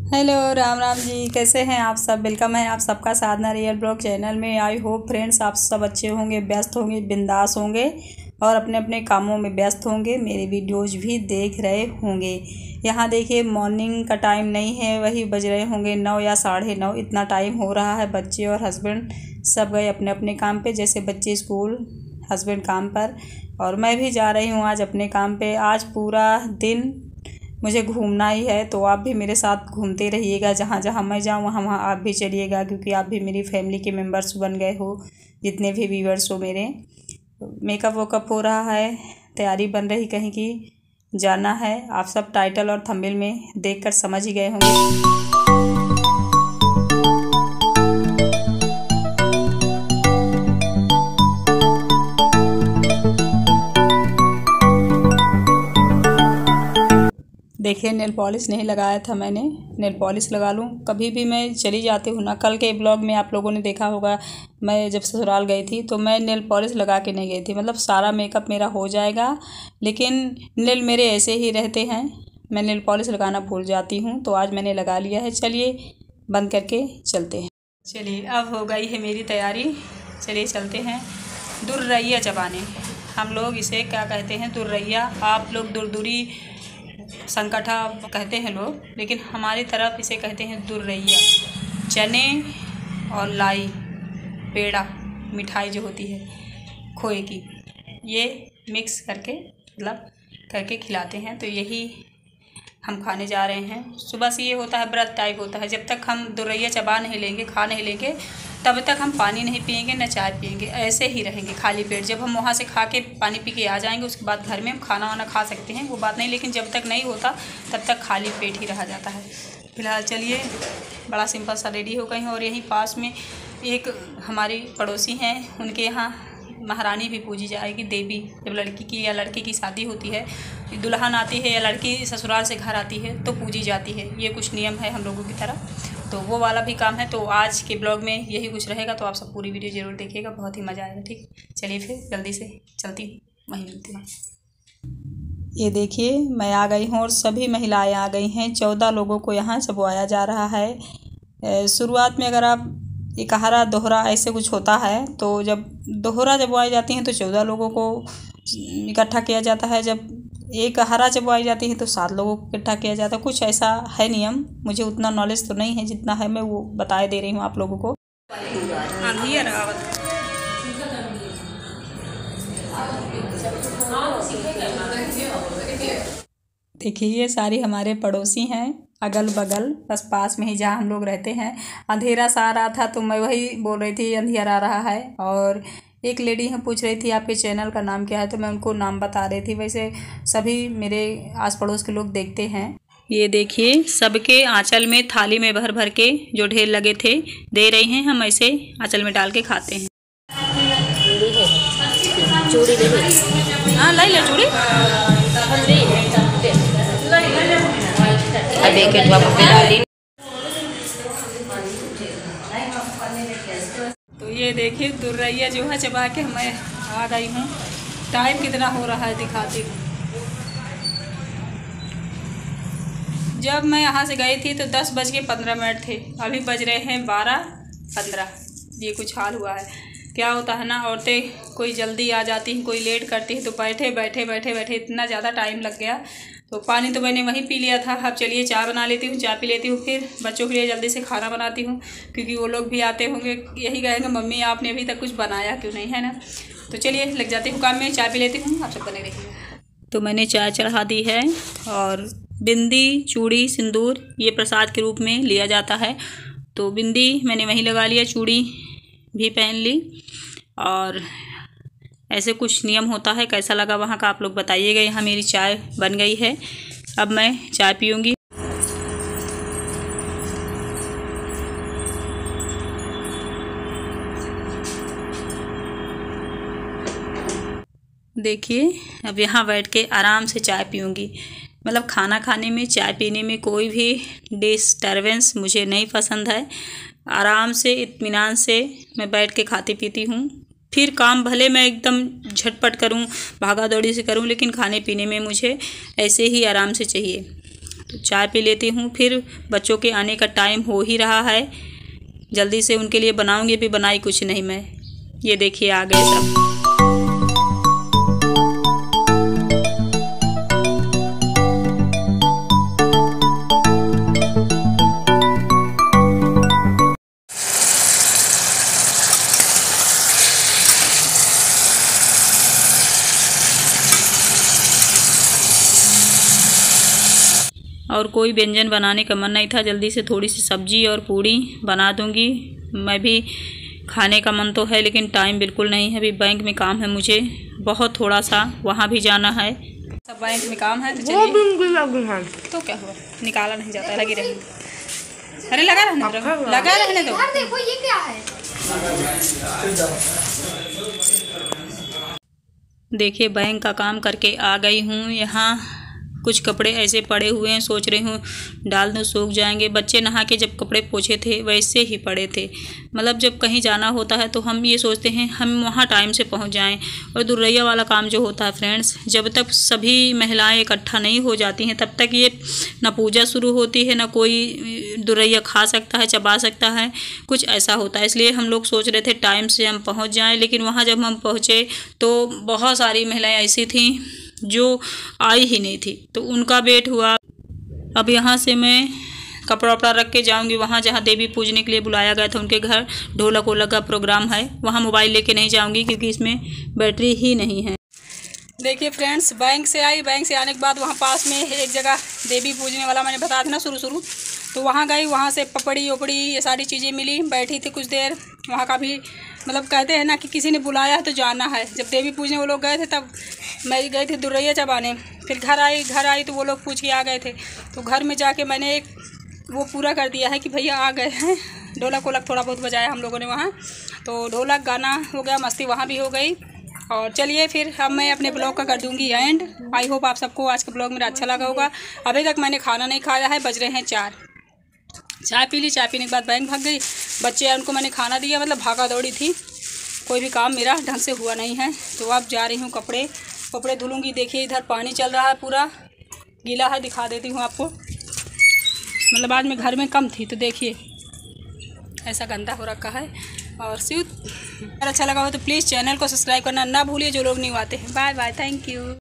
Hello, Ram Ram ji. कैसे हैं आप सब? वेलकम है आप सबका साधना रियल ब्लॉग चैनल में। आई होप फ्रेंड्स आप सब अच्छे होंगे, व्यस्त होंगे, बिंदास होंगे और अपने अपने कामों में व्यस्त होंगे। मेरे वीडियोज भी देख रहे होंगे। यहाँ देखिए मॉर्निंग का टाइम नहीं है, वही बज रहे होंगे 9 या 9:30, इतना टाइम हो रहा है। बच्चे और हस्बैंड सब गए अपने अपने काम पे। जैसे बच्चे स्कूल, हस्बैंड काम पर, और मैं भी जा रही हूँ आज अपने काम पे। आज पूरा दिन मुझे घूमना ही है, तो आप भी मेरे साथ घूमते रहिएगा। जहाँ जहाँ मैं जाऊँ वहाँ वहाँ आप भी चलिएगा, क्योंकि आप भी मेरी फैमिली के मेंबर्स बन गए हो, जितने भी व्यूअर्स हो मेरे। मेकअप वेकअप हो रहा है, तैयारी बन रही, कहीं की जाना है। आप सब टाइटल और थंबनेल में देखकर समझ ही गए होंगे। देखिए नेल पॉलिश नहीं लगाया था मैंने, नेल पॉलिश लगा लूँ। कभी भी मैं चली जाती हूँ ना, कल के ब्लॉग में आप लोगों ने देखा होगा, मैं जब ससुराल गई थी तो मैं नेल पॉलिश लगा के नहीं गई थी। मतलब सारा मेकअप मेरा हो जाएगा, लेकिन नेल मेरे ऐसे ही रहते हैं, मैं नेल पॉलिश लगाना भूल जाती हूँ। तो आज मैंने लगा लिया है। चलिए बंद करके चलते हैं। चलिए अब हो गई है मेरी तैयारी, चलिए चलते हैं दुर्रैया चबाने। हम लोग इसे क्या कहते हैं? दुर्रैया। आप लोग दुरदुरी, संकठा कहते हैं लोग, लेकिन हमारी तरफ इसे कहते हैं दुर्रैया। चने और लाई, पेड़ा, मिठाई जो होती है खोए की, ये मिक्स करके मतलब करके खिलाते हैं। तो यही हम खाने जा रहे हैं। सुबह से ये होता है, व्रत टाइप होता है। जब तक हम दुर्रैया चबा नहीं लेंगे, खा नहीं लेंगे, तब तक हम पानी नहीं पिएंगे, न चाय पिएंगे, ऐसे ही रहेंगे खाली पेट। जब हम वहाँ से खा के पानी पी के आ जाएंगे, उसके बाद घर में हम खाना वाना खा सकते हैं, वो बात नहीं। लेकिन जब तक नहीं होता तब तक खाली पेट ही रहा जाता है। फिलहाल चलिए, बड़ा सिंपल सा रेडी हो गई हूँ। और यहीं पास में एक हमारी पड़ोसी हैं, उनके यहाँ महारानी भी पूजी जाएगी, देवी। जब लड़की की या लड़के की शादी होती है, दुल्हन आती है या लड़की ससुराल से घर आती है, तो पूजी जाती है। ये कुछ नियम है हम लोगों की तरह, तो वो वाला भी काम है। तो आज के ब्लॉग में यही कुछ रहेगा, तो आप सब पूरी वीडियो ज़रूर देखिएगा, बहुत ही मज़ा आएगा। ठीक, चलिए फिर जल्दी से चलती हूँ, वहीं मिलती हूँ। ये देखिए मैं आ गई हूँ और सभी महिलाएं आ गई हैं। 14 लोगों को यहाँ चबवाया जा रहा है। शुरुआत में अगर आप एक हरा दोहरा ऐसे कुछ होता है, तो जब दोहरा चबवाई जाती हैं तो 14 लोगों को इकट्ठा किया जाता है। जब एक हरा चबवाई जाती है तो 7 लोगों को इकट्ठा किया जाता है। कुछ ऐसा है नियम, मुझे उतना नॉलेज तो नहीं है, जितना है मैं वो बताए दे रही हूँ आप लोगों को। देखिए ये सारी हमारे पड़ोसी हैं, अगल बगल, बस पास में ही जहाँ हम लोग रहते हैं। अंधेरा सा आ रहा था तो मैं वही बोल रही थी अंधेरा आ रहा है। और एक लेडी हैं पूछ रही थी आपके चैनल का नाम क्या है, तो मैं उनको नाम बता रही थी। वैसे सभी मेरे आस पड़ोस के लोग देखते हैं। ये देखिए सबके आंचल में थाली में भर भर के जो ढेर लगे थे दे रही हैं। हम ऐसे आंचल में डाल के खाते हैं। चूड़ी हाँ लाई ले चूड़ी। तो ये देखिए दुर्रैया जो है चबा के मैं आ गई हूँ। टाइम कितना हो रहा है दिखाती हूँ। जब मैं यहाँ से गई थी तो 10:15 थे, अभी बज रहे हैं 12:15। ये कुछ हाल हुआ है। क्या होता है ना, औरतें कोई जल्दी आ जाती हैं, कोई लेट करती है, तो बैठे बैठे बैठे बैठे इतना ज़्यादा टाइम लग गया। तो पानी तो मैंने वहीं पी लिया था। अब चलिए चाय बना लेती हूँ, चाय पी लेती हूँ, फिर बच्चों के लिए जल्दी से खाना बनाती हूँ, क्योंकि वो लोग भी आते होंगे, यही कहेंगे मम्मी आपने अभी तक कुछ बनाया क्यों नहीं, है ना। तो चलिए लग जाती हूँ काम में, चाय पी लेती हूँ, आप सब बने रहिए। तो मैंने चाय चढ़ा दी है, और बिंदी, चूड़ी, सिंदूर ये प्रसाद के रूप में लिया जाता है। तो बिंदी मैंने वहीं लगा लिया, चूड़ी भी पहन ली, और ऐसे कुछ नियम होता है। कैसा लगा वहाँ का आप लोग बताइएगा। यहाँ मेरी चाय बन गई है, अब मैं चाय पीऊँगी। देखिए अब यहाँ बैठ के आराम से चाय पीऊँगी। मतलब खाना खाने में, चाय पीने में कोई भी डिस्टर्बेंस मुझे नहीं पसंद है। आराम से इत्मीनान से मैं बैठ के खाती पीती हूँ। फिर काम भले मैं एकदम झटपट करूँ, भागा दौड़ी से करूँ, लेकिन खाने पीने में मुझे ऐसे ही आराम से चाहिए। तो चाय पी लेती हूँ। फिर बच्चों के आने का टाइम हो ही रहा है, जल्दी से उनके लिए बनाऊँगी। भी बनाई कुछ नहीं मैं, ये देखिए आ गए सब। और कोई व्यंजन बनाने का मन नहीं था, जल्दी से थोड़ी सी सब्जी और पूड़ी बना दूंगी। मैं भी खाने का मन तो है लेकिन टाइम बिल्कुल नहीं है। अभी बैंक में काम है मुझे बहुत थोड़ा सा, वहाँ भी जाना है। सब बैंक में काम है तो चलिए। तो क्या हुआ, निकाला नहीं जाता, लगी रहने। अरे लगा रहने दो, लगा रहने दो। देखो ये क्या है। देखिए बैंक का काम करके आ गई हूँ। यहाँ कुछ कपड़े ऐसे पड़े हुए हैं, सोच रही हूँ डाल दूँ, सूख जाएंगे। बच्चे नहा के जब कपड़े पोछे थे वैसे ही पड़े थे। मतलब जब कहीं जाना होता है तो हम ये सोचते हैं हम वहाँ टाइम से पहुँच जाएं। और दुरैया वाला काम जो होता है फ्रेंड्स, जब तक सभी महिलाएं इकट्ठा नहीं हो जाती हैं तब तक ये ना पूजा शुरू होती है, ना कोई दुरैया खा सकता है, चबा सकता है, कुछ ऐसा होता है। इसलिए हम लोग सोच रहे थे टाइम से हम पहुँच जाएँ। लेकिन वहाँ जब हम पहुँचे तो बहुत सारी महिलाएँ ऐसी थीं जो आई ही नहीं थी, तो उनका वेट हुआ। अब यहाँ से मैं कपड़ा वपड़ा रख के जाऊँगी वहाँ जहाँ देवी पूजने के लिए बुलाया गया था उनके घर। ढोलक वोलक का प्रोग्राम है, वहाँ मोबाइल लेके नहीं जाऊँगी क्योंकि इसमें बैटरी ही नहीं है। देखिए फ्रेंड्स, बैंक से आई, बैंक से आने के बाद वहाँ पास में एक जगह देवी पूजने वाला मैंने बताया था ना शुरू, तो वहाँ गई। वहाँ से पपड़ी उपड़ी ये सारी चीज़ें मिली, बैठी थी कुछ देर। वहाँ का भी मतलब कहते हैं ना कि किसी ने बुलाया है तो जाना है। जब देवी पूजने वो लोग गए थे तब मैं गई थी दुरैया चबाने। फिर घर आई तो वो लोग पूछ के आ गए थे। तो घर में जाके मैंने एक वो पूरा कर दिया है कि भैया आ गए हैं। ढोलक वोलक थोड़ा बहुत बजाया हम लोगों ने वहाँ, तो ढोलक गाना हो गया, मस्ती वहाँ भी हो गई। और चलिए फिर अब मैं अपने ब्लॉग का कर दूँगी एंड। आई होप आप सबको आज का ब्लॉग मेरा अच्छा लगा होगा। अभी तक मैंने खाना नहीं खाया है, बज रहे हैं 4। चाय पी ली, चाय पीने के बाद बैंक भाग गई। बच्चे उनको मैंने खाना दिया, मतलब भागा दौड़ी थी, कोई भी काम मेरा ढंग से हुआ नहीं है। तो अब जा रही हूँ कपड़े धुलूँगी। देखिए इधर पानी चल रहा है, पूरा गीला है, दिखा देती हूँ आपको। मतलब आज मैं घर में कम थी तो देखिए ऐसा गंदा हो रखा है। और अगर अच्छा लगा हो तो प्लीज़ चैनल को सब्सक्राइब करना ना भूलिए जो लोग नहीं आते हैं। Bye bye, thank you.